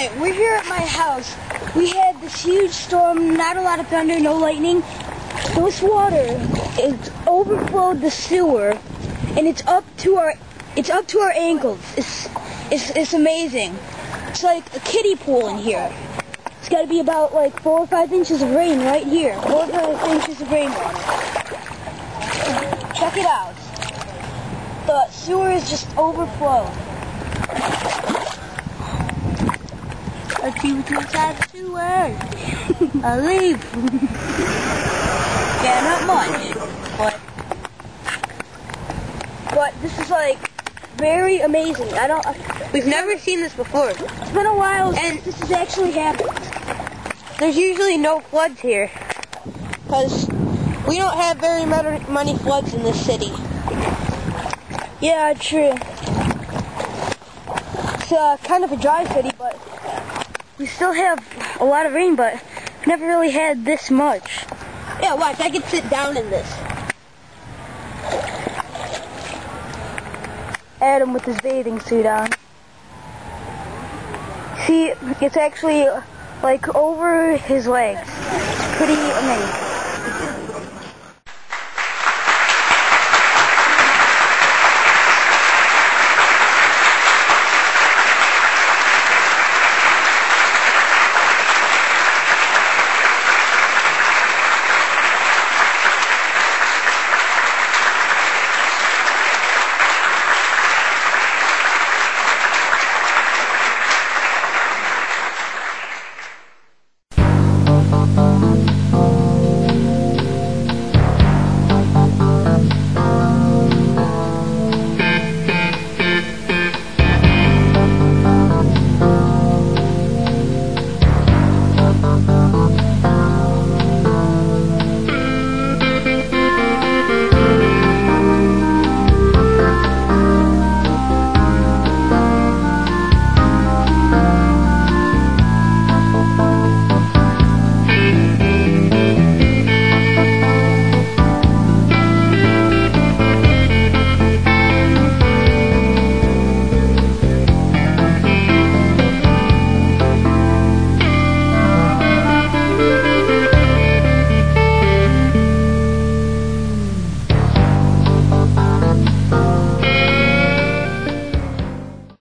Okay, we're here at my house. We had this huge storm, not a lot of thunder, no lightning. This water is overflowed the sewer, and it's up to our ankles. It's amazing. It's like a kiddie pool in here. It's got to be about like 4 or 5 inches of rain right here. 4 or 5 inches of rainwater. Check it out. The sewer is just overflowed. Let's see what's inside the sewer. I'll leave. Yeah, not much, but this is like very amazing. We've never seen this before. It's been a while since this has actually happened. There's usually no floods here because we don't have very many floods in this city. Yeah, true. It's kind of a dry city, but we still have a lot of rain, but never really had this much. Yeah, watch, I can sit down in this. Adam with his bathing suit on. See, it's actually like over his legs. It's pretty amazing.